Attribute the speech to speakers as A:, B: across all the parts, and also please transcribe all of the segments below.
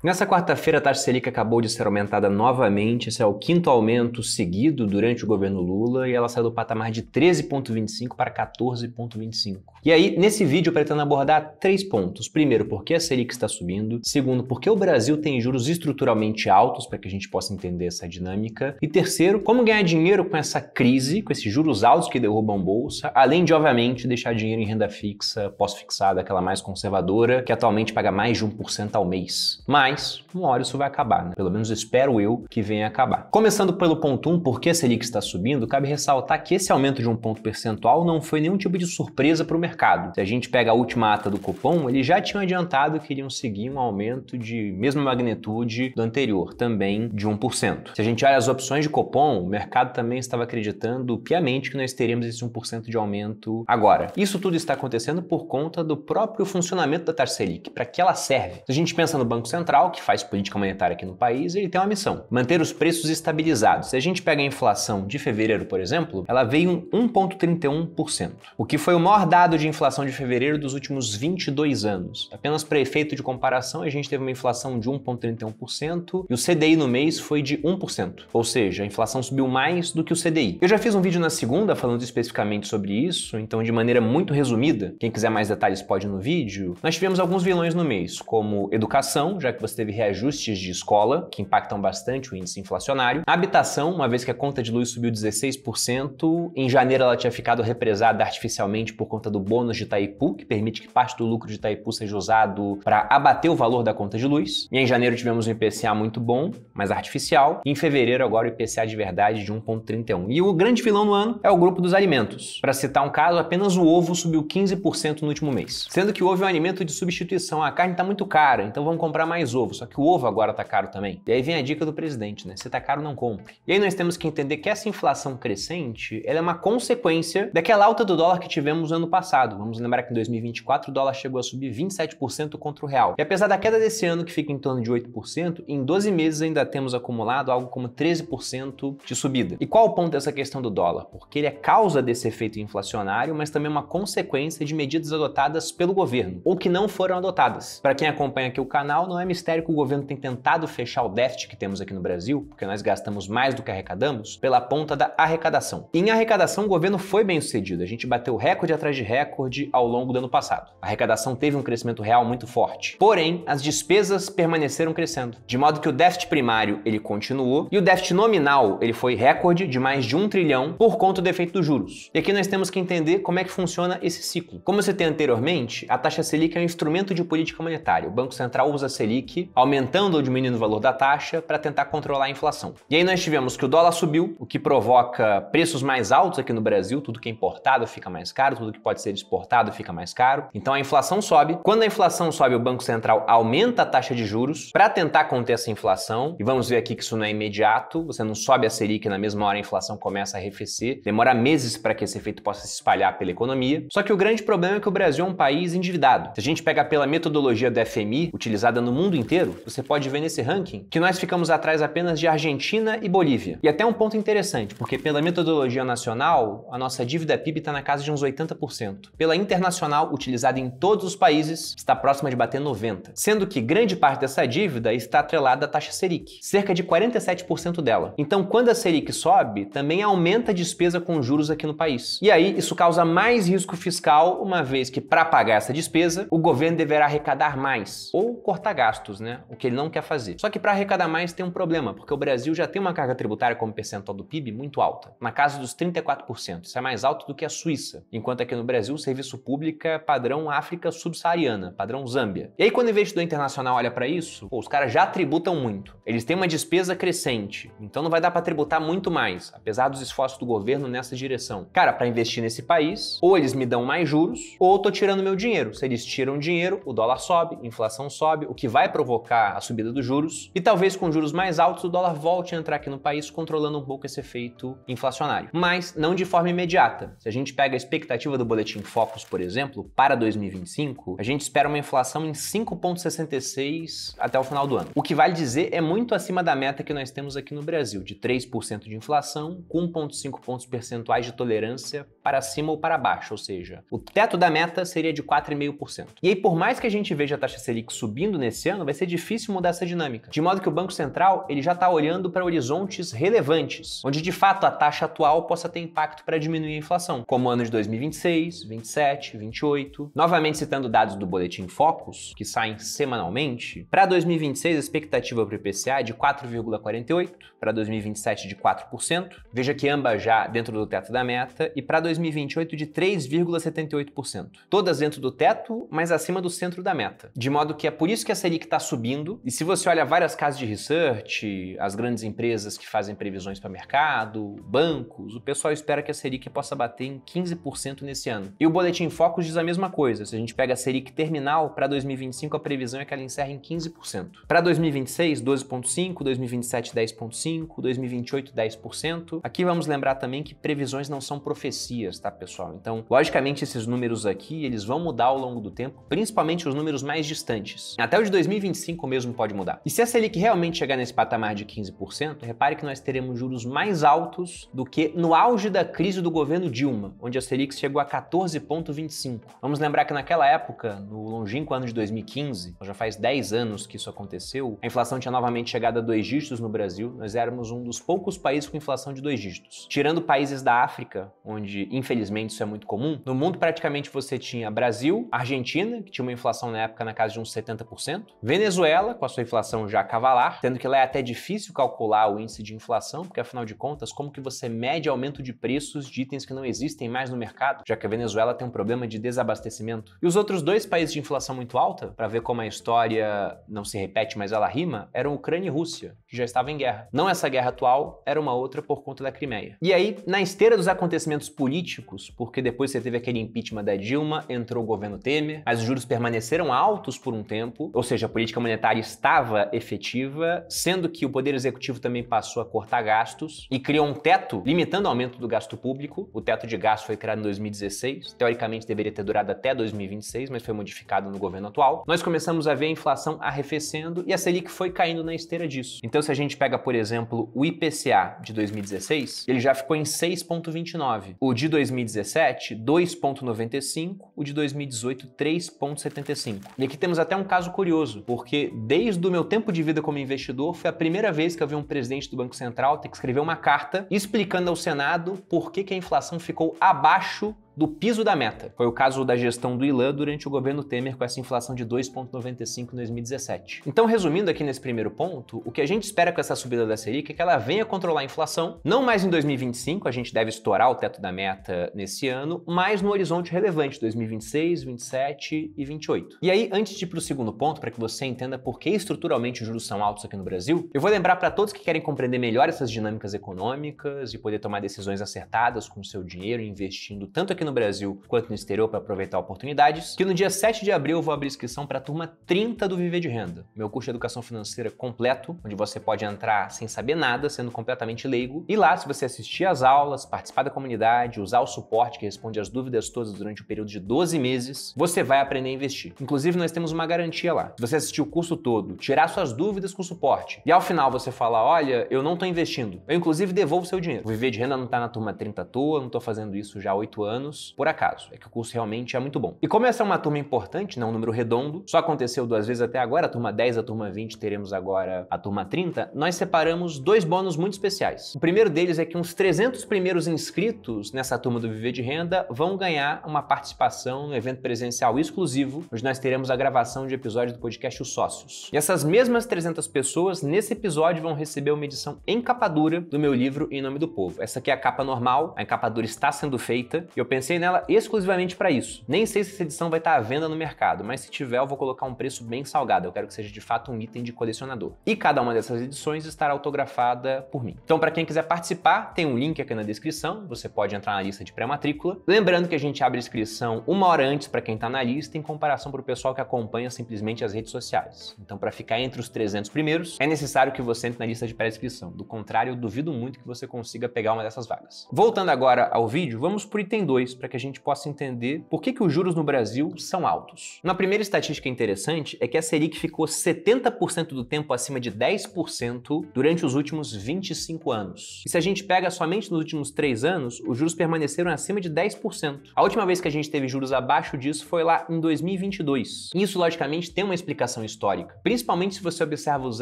A: Nessa quarta-feira, a taxa Selic acabou de ser aumentada novamente. Esse é o quinto aumento seguido durante o governo Lula e ela saiu do patamar de 13,25 para 14,25. E aí, nesse vídeo, eu pretendo abordar 3 pontos. Primeiro, por que a Selic está subindo. Segundo, por que o Brasil tem juros estruturalmente altos, para que a gente possa entender essa dinâmica. E terceiro, como ganhar dinheiro com essa crise, com esses juros altos que derrubam bolsa, além de, obviamente, deixar dinheiro em renda fixa, pós-fixada, aquela mais conservadora, que atualmente paga mais de 1% ao mês. Mas, uma hora isso vai acabar, né? Pelo menos espero eu que venha acabar. Começando pelo ponto 1, por que a Selic está subindo, cabe ressaltar que esse aumento de 1 ponto percentual não foi nenhum tipo de surpresa para o mercado. Se a gente pega a última ata do Copom, eles já tinham adiantado que iriam seguir um aumento de mesma magnitude do anterior, também de 1%. Se a gente olha as opções de Copom, o mercado também estava acreditando piamente que nós teríamos esse 1% de aumento agora. Isso tudo está acontecendo por conta do próprio funcionamento da taxa Selic, para que ela serve. Se a gente pensa no Banco Central, que faz política monetária aqui no país, ele tem uma missão: manter os preços estabilizados. Se a gente pega a inflação de fevereiro, por exemplo, ela veio em 1,31%, o que foi o maior dado de inflação de fevereiro dos últimos 22 anos. Apenas para efeito de comparação, a gente teve uma inflação de 1,31% e o CDI no mês foi de 1%, ou seja, a inflação subiu mais do que o CDI. Eu já fiz um vídeo na segunda falando especificamente sobre isso, então de maneira muito resumida, quem quiser mais detalhes pode ir no vídeo. Nós tivemos alguns vilões no mês, como educação, já que você teve reajustes de escola, que impactam bastante o índice inflacionário. A habitação, uma vez que a conta de luz subiu 16%, em janeiro ela tinha ficado represada artificialmente por conta do bônus de Itaipu, que permite que parte do lucro de Itaipu seja usado para abater o valor da conta de luz. E em janeiro tivemos um IPCA muito bom, mas artificial. E em fevereiro agora o IPCA de verdade de 1,31. E o grande vilão no ano é o grupo dos alimentos. Para citar um caso, apenas o ovo subiu 15% no último mês. Sendo que o ovo é um alimento de substituição. A carne está muito cara, então vamos comprar mais ovo. Só que o ovo agora tá caro também. E aí vem a dica do presidente, né? Se tá caro, não compre. E aí nós temos que entender que essa inflação crescente, ela é uma consequência daquela alta do dólar que tivemos no ano passado. Vamos lembrar que em 2024 o dólar chegou a subir 27% contra o real. E apesar da queda desse ano, que fica em torno de 8%, em 12 meses ainda temos acumulado algo como 13% de subida. E qual o ponto dessa questão do dólar? Porque ele é causa desse efeito inflacionário, mas também uma consequência de medidas adotadas pelo governo, ou que não foram adotadas. Para quem acompanha aqui o canal, não é mistério que o governo tem tentado fechar o déficit que temos aqui no Brasil, porque nós gastamos mais do que arrecadamos, pela ponta da arrecadação. E em arrecadação, o governo foi bem sucedido. A gente bateu recorde atrás de recorde ao longo do ano passado. A arrecadação teve um crescimento real muito forte. Porém, as despesas permaneceram crescendo, de modo que o déficit primário ele continuou e o déficit nominal ele foi recorde de mais de 1 trilhão por conta do efeito dos juros. E aqui nós temos que entender como é que funciona esse ciclo. Como eu citei anteriormente, a taxa Selic é um instrumento de política monetária. O Banco Central usa a Selic, aumentando ou diminuindo o valor da taxa para tentar controlar a inflação. E aí nós tivemos que o dólar subiu, o que provoca preços mais altos aqui no Brasil. Tudo que é importado fica mais caro, tudo que pode ser exportado fica mais caro. Então a inflação sobe. Quando a inflação sobe, o Banco Central aumenta a taxa de juros para tentar conter essa inflação. E vamos ver aqui que isso não é imediato. Você não sobe a Selic e na mesma hora a inflação começa a arrefecer. Demora meses para que esse efeito possa se espalhar pela economia. Só que o grande problema é que o Brasil é um país endividado. Se a gente pegar pela metodologia do FMI, utilizada no mundo inteiro, você pode ver nesse ranking que nós ficamos atrás apenas de Argentina e Bolívia. E até um ponto interessante, porque pela metodologia nacional, a nossa dívida PIB está na casa de uns 80%. Pela internacional, utilizada em todos os países, está próxima de bater 90%. Sendo que grande parte dessa dívida está atrelada à taxa Selic, cerca de 47% dela. Então, quando a Selic sobe, também aumenta a despesa com juros aqui no país. E aí, isso causa mais risco fiscal, uma vez que, para pagar essa despesa, o governo deverá arrecadar mais, ou cortar gastos, né? O que ele não quer fazer. Só que para arrecadar mais tem um problema, porque o Brasil já tem uma carga tributária como percentual do PIB muito alta, na casa dos 34%. Isso é mais alto do que a Suíça, enquanto aqui no Brasil o serviço público é padrão África subsaariana, padrão Zâmbia. E aí quando o investidor internacional olha para isso, os caras já tributam muito. Eles têm uma despesa crescente, então não vai dar para tributar muito mais, apesar dos esforços do governo nessa direção. Cara, para investir nesse país, ou eles me dão mais juros, ou eu tô tirando meu dinheiro. Se eles tiram dinheiro, o dólar sobe, a inflação sobe, o que vai provocar a subida dos juros, e talvez com juros mais altos o dólar volte a entrar aqui no país, controlando um pouco esse efeito inflacionário. Mas não de forma imediata. Se a gente pega a expectativa do Boletim Focus, por exemplo, para 2025, a gente espera uma inflação em 5,66 até o final do ano. O que vale dizer é muito acima da meta que nós temos aqui no Brasil, de 3% de inflação, com 1,5 pontos percentuais de tolerância para cima ou para baixo, ou seja, o teto da meta seria de 4,5%. E aí, por mais que a gente veja a taxa Selic subindo nesse ano, vai ser difícil mudar essa dinâmica. De modo que o Banco Central ele já está olhando para horizontes relevantes, onde de fato a taxa atual possa ter impacto para diminuir a inflação, como o ano de 2026, 27, 28. Novamente citando dados do Boletim Focus, que saem semanalmente, para 2026 a expectativa para o IPCA é de 4,48%, para 2027 de 4%, veja que ambas já dentro do teto da meta, e para 2028 de 3,78%. Todas dentro do teto, mas acima do centro da meta. De modo que é por isso que a Selic está subindo, e se você olha várias casas de research, as grandes empresas que fazem previsões para mercado, bancos, o pessoal espera que a Selic possa bater em 15% nesse ano. E o Boletim Focus diz a mesma coisa, se a gente pega a Selic terminal, para 2025 a previsão é que ela encerre em 15%. Para 2026, 12,5%, 2027, 10,5%, 2028, 10%. Aqui vamos lembrar também que previsões não são profecias, tá, pessoal? Então, logicamente, esses números aqui, eles vão mudar ao longo do tempo, principalmente os números mais distantes. Até o de 2025 mesmo pode mudar. E se a Selic realmente chegar nesse patamar de 15%, repare que nós teremos juros mais altos do que no auge da crise do governo Dilma, onde a Selic chegou a 14,25%. Vamos lembrar que naquela época, no longínquo ano de 2015, já faz 10 anos que isso aconteceu, a inflação tinha novamente chegado a 2 dígitos no Brasil, nós éramos um dos poucos países com inflação de 2 dígitos. Tirando países da África, onde infelizmente isso é muito comum, no mundo praticamente você tinha Brasil, Argentina, que tinha uma inflação na época na casa de uns 70%, Venezuela, com a sua inflação já cavalar, sendo que lá é até difícil calcular o índice de inflação, porque afinal de contas, como que você mede aumento de preços de itens que não existem mais no mercado, já que a Venezuela tem um problema de desabastecimento. E os outros dois países de inflação muito alta, para ver como a história não se repete, mas ela rima, eram Ucrânia e Rússia, que já estavam em guerra. Não essa guerra atual, era uma outra por conta da Crimeia. E aí, na esteira dos acontecimentos políticos, porque depois você teve aquele impeachment da Dilma, entrou o governo Temer, mas os juros permaneceram altos por um tempo, ou seja, a política monetária estava efetiva, sendo que o Poder Executivo também passou a cortar gastos e criou um teto limitando o aumento do gasto público. O teto de gasto foi criado em 2016, teoricamente deveria ter durado até 2026, mas foi modificado no governo atual. Nós começamos a ver a inflação arrefecendo e a Selic foi caindo na esteira disso. Então, se a gente pega, por exemplo, o IPCA de 2016, ele já ficou em 6,29. O de 2017, 2,95. O de 2018, 3,75. E aqui temos até um caso curioso, porque desde o meu tempo de vida como investidor, foi a primeira vez que eu vi um presidente do Banco Central ter que escrever uma carta explicando ao Senado por que a inflação ficou abaixo do piso da meta. Foi o caso da gestão do Ilan durante o governo Temer com essa inflação de 2,95 em 2017. Então, resumindo aqui nesse primeiro ponto, o que a gente espera com essa subida da Selic é que ela venha controlar a inflação, não mais em 2025, a gente deve estourar o teto da meta nesse ano, mas no horizonte relevante, 2026, 27 e 28. E aí, antes de ir para o segundo ponto, para que você entenda por que estruturalmente os juros são altos aqui no Brasil, eu vou lembrar para todos que querem compreender melhor essas dinâmicas econômicas e poder tomar decisões acertadas com o seu dinheiro, investindo tanto aqui no Brasil quanto no exterior para aproveitar oportunidades, que no dia 7 de abril eu vou abrir inscrição para a turma 30 do Viver de Renda, meu curso de educação financeira completo, onde você pode entrar sem saber nada, sendo completamente leigo, e lá, se você assistir às aulas, participar da comunidade, usar o suporte que responde às dúvidas todas durante o período de 12 meses, você vai aprender a investir. Inclusive, nós temos uma garantia lá. Se você assistir o curso todo, tirar suas dúvidas com o suporte, e ao final você falar, olha, eu não estou investindo, eu inclusive devolvo seu dinheiro. O Viver de Renda não está na turma 30 à toa, não estou fazendo isso já há 8 anos, por acaso, é que o curso realmente é muito bom. E como essa é uma turma importante, não um número redondo, só aconteceu 2 vezes até agora, a turma 10, a turma 20, teremos agora a turma 30, nós separamos 2 bônus muito especiais. O primeiro deles é que uns 300 primeiros inscritos nessa turma do Viver de Renda vão ganhar uma participação no evento presencial exclusivo, onde nós teremos a gravação de episódio do podcast Os Sócios. E essas mesmas 300 pessoas, nesse episódio, vão receber uma edição em capa dura do meu livro Em Nome do Povo. Essa aqui é a capa normal, a capa dura está sendo feita, e eu pensei nela exclusivamente para isso. Nem sei se essa edição vai estar à venda no mercado, mas se tiver eu vou colocar um preço bem salgado, eu quero que seja de fato um item de colecionador. E cada uma dessas edições estará autografada por mim. Então, para quem quiser participar, tem um link aqui na descrição, você pode entrar na lista de pré-matrícula. Lembrando que a gente abre inscrição 1 hora antes para quem está na lista, em comparação para o pessoal que acompanha simplesmente as redes sociais. Então, para ficar entre os 300 primeiros, é necessário que você entre na lista de pré-inscrição. Do contrário, eu duvido muito que você consiga pegar uma dessas vagas. Voltando agora ao vídeo, vamos para o item 2, 2022 para que a gente possa entender por que os juros no Brasil são altos. Uma primeira estatística interessante é que a Selic ficou 70% do tempo acima de 10% durante os últimos 25 anos. E se a gente pega somente nos últimos 3 anos, os juros permaneceram acima de 10%. A última vez que a gente teve juros abaixo disso foi lá em 2022. E isso, logicamente, tem uma explicação histórica, principalmente se você observa os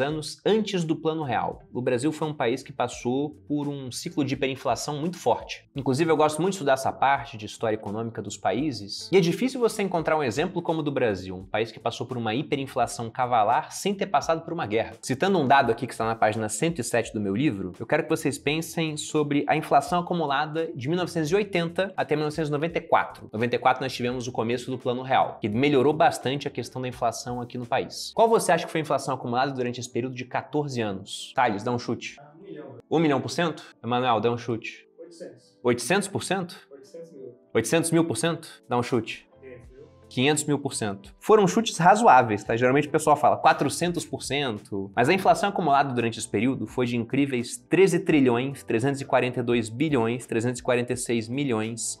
A: anos antes do Plano Real. O Brasil foi um país que passou por um ciclo de hiperinflação muito forte. Inclusive, eu gosto muito de estudar essa parte de história econômica dos países, e é difícil você encontrar um exemplo como o do Brasil, um país que passou por uma hiperinflação cavalar sem ter passado por uma guerra. Citando um dado aqui que está na página 107 do meu livro, eu quero que vocês pensem sobre a inflação acumulada de 1980 até 1994. Em 94 nós tivemos o começo do Plano Real, que melhorou bastante a questão da inflação aqui no país. Qual você acha que foi a inflação acumulada durante esse período de 14 anos? Thales, dá um chute.
B: 1 milhão.
A: 1 milhão por cento? Emanuel, dá um chute.
B: 800.
A: 800%?
B: 800 mil.
A: 800 mil por cento? Dá um chute.
B: 500 mil.
A: 500 mil por cento. Foram chutes razoáveis, tá? Geralmente o pessoal fala 400%, mas a inflação acumulada durante esse período foi de incríveis 13 trilhões, 342 bilhões, 346 milhões,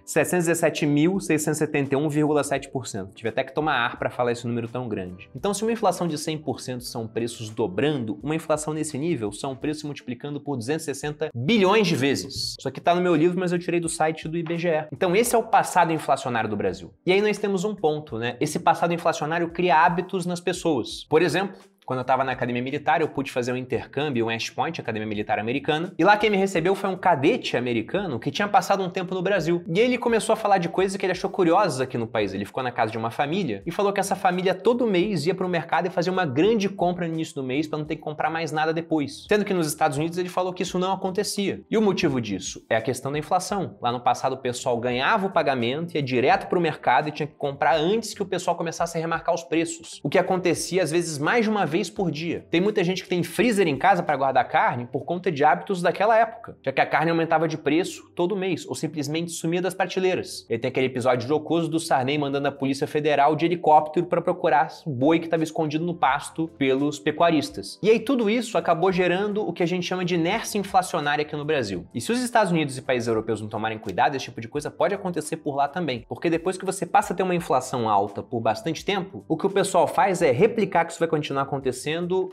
A: 717.671,7%. Tive até que tomar ar para falar esse número tão grande. Então, se uma inflação de 100% são preços dobrando, uma inflação nesse nível são preços multiplicando por 260 bilhões de vezes. Isso aqui tá no meu livro, mas eu tirei do site do IBGE. Então, esse é o passado inflacionário do Brasil. E aí nós temos um ponto, né? Esse passado inflacionário cria hábitos nas pessoas. Por exemplo, quando eu estava na Academia Militar, eu pude fazer um intercâmbio, um West Point, Academia Militar Americana, e lá quem me recebeu foi um cadete americano que tinha passado um tempo no Brasil. E ele começou a falar de coisas que ele achou curiosas aqui no país. Ele ficou na casa de uma família e falou que essa família todo mês ia para o mercado e fazia uma grande compra no início do mês para não ter que comprar mais nada depois. Sendo que nos Estados Unidos ele falou que isso não acontecia. E o motivo disso é a questão da inflação. Lá no passado o pessoal ganhava o pagamento, ia direto para o mercado e tinha que comprar antes que o pessoal começasse a remarcar os preços. O que acontecia às vezes mais de uma vez por dia. Tem muita gente que tem freezer em casa para guardar carne por conta de hábitos daquela época, já que a carne aumentava de preço todo mês ou simplesmente sumia das prateleiras. E tem aquele episódio jocoso do Sarney mandando a Polícia Federal de helicóptero para procurar o boi que estava escondido no pasto pelos pecuaristas. E aí tudo isso acabou gerando o que a gente chama de inércia inflacionária aqui no Brasil. E se os Estados Unidos e países europeus não tomarem cuidado, esse tipo de coisa pode acontecer por lá também. Porque depois que você passa a ter uma inflação alta por bastante tempo, o que o pessoal faz é replicar que isso vai continuar acontecendo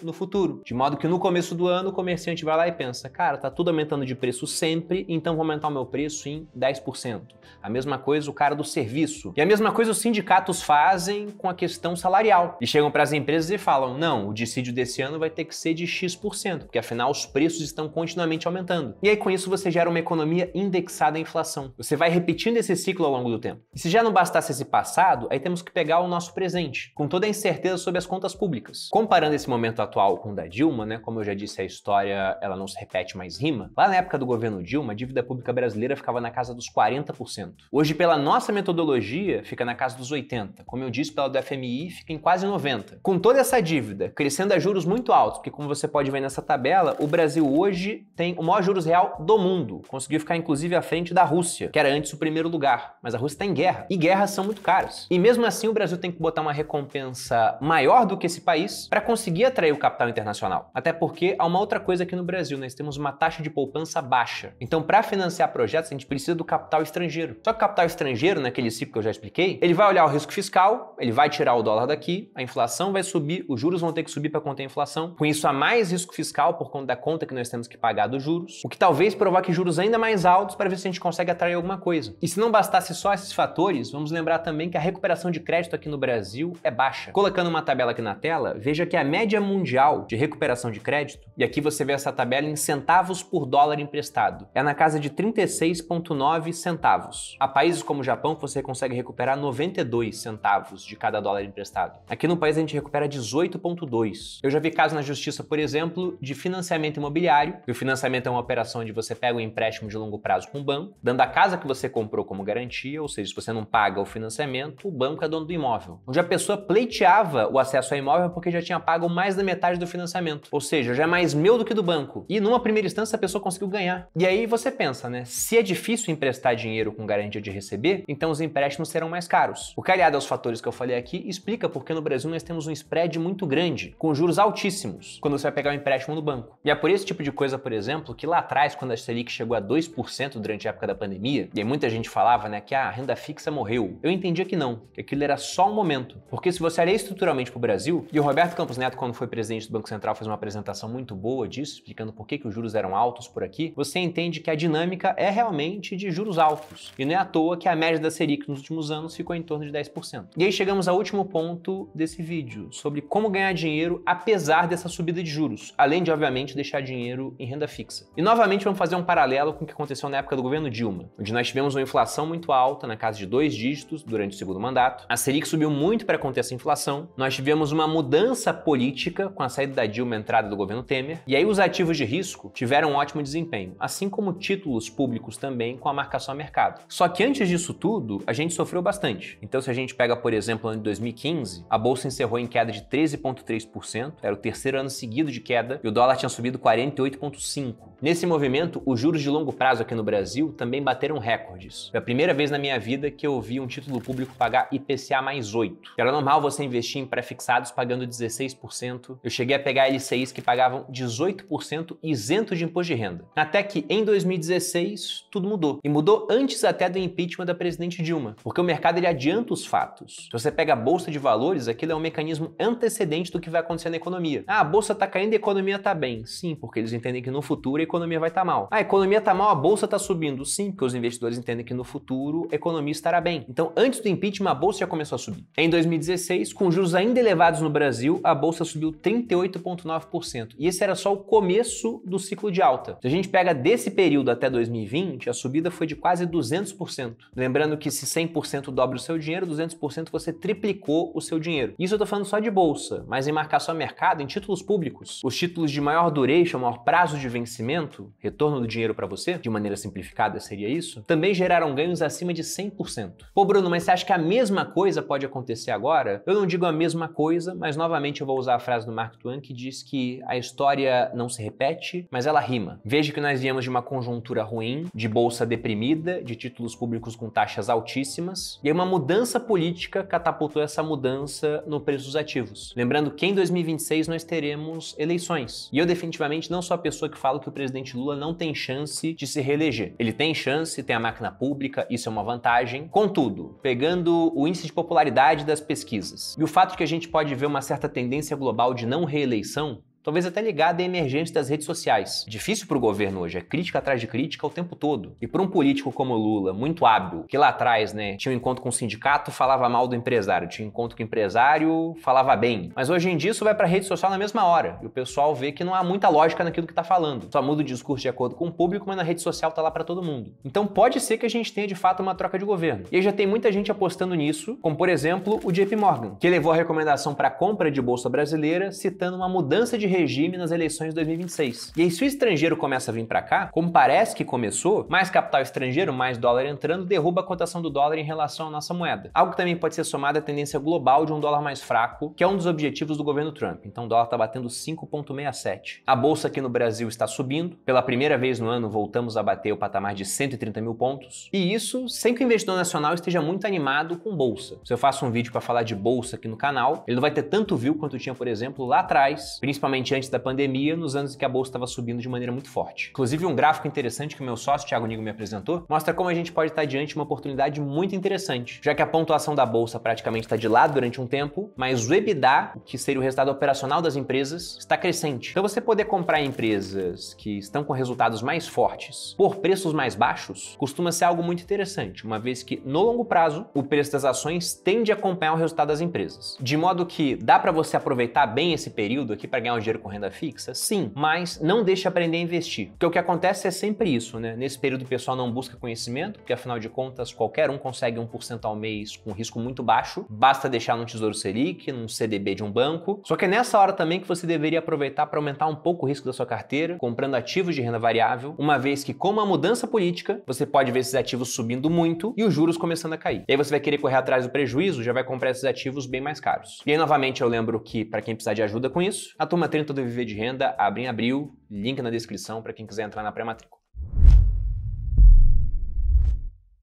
A: no futuro. De modo que no começo do ano o comerciante vai lá e pensa, cara, tá tudo aumentando de preço sempre, então vou aumentar o meu preço em 10%. A mesma coisa o cara do serviço. E a mesma coisa os sindicatos fazem com a questão salarial. E chegam para as empresas e falam, não, o dissídio desse ano vai ter que ser de X%, porque afinal os preços estão continuamente aumentando. E aí com isso você gera uma economia indexada à inflação. Você vai repetindo esse ciclo ao longo do tempo. E se já não bastasse esse passado, aí temos que pegar o nosso presente, com toda a incerteza sobre as contas públicas. Comparando esse momento atual com o da Dilma, né? Como eu já disse, a história ela não se repete, mas rima. Lá na época do governo Dilma, a dívida pública brasileira ficava na casa dos 40%. Hoje, pela nossa metodologia, fica na casa dos 80%. Como eu disse, pela do FMI, fica em quase 90%. Com toda essa dívida crescendo a juros muito altos, porque como você pode ver nessa tabela, o Brasil hoje tem o maior juros real do mundo. Conseguiu ficar inclusive à frente da Rússia, que era antes o primeiro lugar. Mas a Rússia está em guerra. E guerras são muito caras. E mesmo assim, o Brasil tem que botar uma recompensa maior do que esse país para conseguir atrair o capital internacional. Até porque há uma outra coisa aqui no Brasil, nós temos uma taxa de poupança baixa. Então, para financiar projetos, a gente precisa do capital estrangeiro. Só que o capital estrangeiro, naquele ciclo que eu já expliquei, ele vai olhar o risco fiscal, ele vai tirar o dólar daqui, a inflação vai subir, os juros vão ter que subir para conter a inflação. Com isso, há mais risco fiscal por conta da conta que nós temos que pagar dos juros, o que talvez provoque juros ainda mais altos para ver se a gente consegue atrair alguma coisa. E se não bastasse só esses fatores, vamos lembrar também que a recuperação de crédito aqui no Brasil é baixa. Colocando uma tabela aqui na tela, veja que a média mundial de recuperação de crédito, e aqui você vê essa tabela em centavos por dólar emprestado, é na casa de 36,9 centavos. Há países como o Japão que você consegue recuperar 92 centavos de cada dólar emprestado. Aqui no país a gente recupera 18,2. Eu já vi casos na justiça, por exemplo, de financiamento imobiliário, e o financiamento é uma operação onde você pega um empréstimo de longo prazo com o banco, dando a casa que você comprou como garantia, ou seja, se você não paga o financiamento, o banco é dono do imóvel. Onde a pessoa pleiteava o acesso ao imóvel porque já tinha pago mais da metade do financiamento. Ou seja, já é mais meu do que do banco. E numa primeira instância a pessoa conseguiu ganhar. E aí você pensa, né? Se é difícil emprestar dinheiro com garantia de receber, então os empréstimos serão mais caros. O que, aliado aos fatores que eu falei aqui, explica porque no Brasil nós temos um spread muito grande, com juros altíssimos, quando você vai pegar um empréstimo no banco. E é por esse tipo de coisa, por exemplo, que lá atrás, quando a Selic chegou a 2% durante a época da pandemia, e aí muita gente falava, né, que a renda fixa morreu. Eu entendia que não, que aquilo era só um momento. Porque se você olhar estruturalmente para o Brasil, e o Roberto Campos Neto, quando foi presidente do Banco Central, fez uma apresentação muito boa disso, explicando por que os juros eram altos por aqui, você entende que a dinâmica é realmente de juros altos. E não é à toa que a média da Selic nos últimos anos ficou em torno de 10%. E aí chegamos ao último ponto desse vídeo, sobre como ganhar dinheiro apesar dessa subida de juros, além de, obviamente, deixar dinheiro em renda fixa. E novamente vamos fazer um paralelo com o que aconteceu na época do governo Dilma, onde nós tivemos uma inflação muito alta, na casa de 2 dígitos, durante o segundo mandato. A Selic subiu muito para conter essa inflação. Nós tivemos uma mudança política com a saída da Dilma e a entrada do governo Temer. E aí os ativos de risco tiveram um ótimo desempenho, assim como títulos públicos também com a marcação a mercado. Só que antes disso tudo, a gente sofreu bastante. Então se a gente pega, por exemplo, o ano de 2015, a bolsa encerrou em queda de 13,3%, era o terceiro ano seguido de queda, e o dólar tinha subido 48,5%. Nesse movimento, os juros de longo prazo aqui no Brasil também bateram recordes. Foi a primeira vez na minha vida que eu vi um título público pagar IPCA mais 8. Era normal você investir em pré-fixados pagando 16%. Eu cheguei a pegar LCIs que pagavam 18% isento de imposto de renda. Até que em 2016 tudo mudou. E mudou antes até do impeachment da presidente Dilma, porque o mercado ele adianta os fatos. Se você pega a bolsa de valores, aquilo é um mecanismo antecedente do que vai acontecer na economia. Ah, a bolsa tá caindo e a economia tá bem. Sim, porque eles entendem que no futuro a economia vai estar mal. Ah, a economia tá mal, a bolsa tá subindo. Sim, porque os investidores entendem que no futuro a economia estará bem. Então, antes do impeachment, a bolsa já começou a subir. Em 2016, com juros ainda elevados no Brasil, a bolsa subiu 38,9%. E esse era só o começo do ciclo de alta. Se a gente pega desse período até 2020, a subida foi de quase 200%. Lembrando que se 100% dobra o seu dinheiro, 200% você triplicou o seu dinheiro. Isso eu tô falando só de bolsa, mas em marcação a mercado, em títulos públicos, os títulos de maior duration, maior prazo de vencimento, retorno do dinheiro para você, de maneira simplificada seria isso, também geraram ganhos acima de 100%. Pô, Bruno, mas você acha que a mesma coisa pode acontecer agora? Eu não digo a mesma coisa, mas novamente eu vou usar a frase do Mark Twain que diz que a história não se repete, mas ela rima. Veja que nós viemos de uma conjuntura ruim, de bolsa deprimida, de títulos públicos com taxas altíssimas, e aí uma mudança política catapultou essa mudança no preço dos ativos. Lembrando que em 2026 nós teremos eleições. E eu definitivamente não sou a pessoa que fala que o presidente Lula não tem chance de se reeleger. Ele tem chance, tem a máquina pública, isso é uma vantagem. Contudo, pegando o índice de popularidade das pesquisas e o fato de que a gente pode ver uma certa tendência global de não reeleição, talvez até ligada à emergência das redes sociais. Difícil para o governo hoje, é crítica atrás de crítica o tempo todo. E para um político como o Lula, muito hábil, que lá atrás, né, tinha um encontro com o sindicato, falava mal do empresário, tinha um encontro com o empresário, falava bem. Mas hoje em dia isso vai para a rede social na mesma hora, e o pessoal vê que não há muita lógica naquilo que está falando. Só muda o discurso de acordo com o público, mas na rede social tá lá para todo mundo. Então pode ser que a gente tenha de fato uma troca de governo. E aí já tem muita gente apostando nisso, como por exemplo o JP Morgan, que levou a recomendação para compra de bolsa brasileira, citando uma mudança de regime nas eleições de 2026. E aí, se o estrangeiro começa a vir para cá, como parece que começou, mais capital estrangeiro, mais dólar entrando, derruba a cotação do dólar em relação à nossa moeda. Algo que também pode ser somado à tendência global de um dólar mais fraco, que é um dos objetivos do governo Trump. Então o dólar está batendo 5,67. A bolsa aqui no Brasil está subindo. Pela primeira vez no ano, voltamos a bater o patamar de 130 mil pontos. E isso sem que o investidor nacional esteja muito animado com bolsa. Se eu faço um vídeo para falar de bolsa aqui no canal, ele não vai ter tanto view quanto tinha, por exemplo, lá atrás, principalmente antes da pandemia, nos anos em que a bolsa estava subindo de maneira muito forte. Inclusive, um gráfico interessante que o meu sócio, Thiago Nigo, me apresentou, mostra como a gente pode estar diante de uma oportunidade muito interessante, já que a pontuação da bolsa praticamente está de lado durante um tempo, mas o EBITDA, que seria o resultado operacional das empresas, está crescente. Então, você poder comprar empresas que estão com resultados mais fortes por preços mais baixos, costuma ser algo muito interessante, uma vez que, no longo prazo, o preço das ações tende a acompanhar o resultado das empresas. De modo que dá para você aproveitar bem esse período aqui para ganhar um dinheiro dinheiro com renda fixa? Sim, mas não deixe de aprender a investir. Porque o que acontece é sempre isso, né? Nesse período o pessoal não busca conhecimento, porque afinal de contas qualquer um consegue 1% ao mês com risco muito baixo, basta deixar no Tesouro Selic, num CDB de um banco. Só que é nessa hora também que você deveria aproveitar para aumentar um pouco o risco da sua carteira, comprando ativos de renda variável, uma vez que com uma mudança política, você pode ver esses ativos subindo muito e os juros começando a cair. E aí você vai querer correr atrás do prejuízo, já vai comprar esses ativos bem mais caros. E aí novamente eu lembro que para quem precisar de ajuda com isso, a Turma 30 do Viver de Renda abre em abril, link na descrição para quem quiser entrar na pré-matrícula.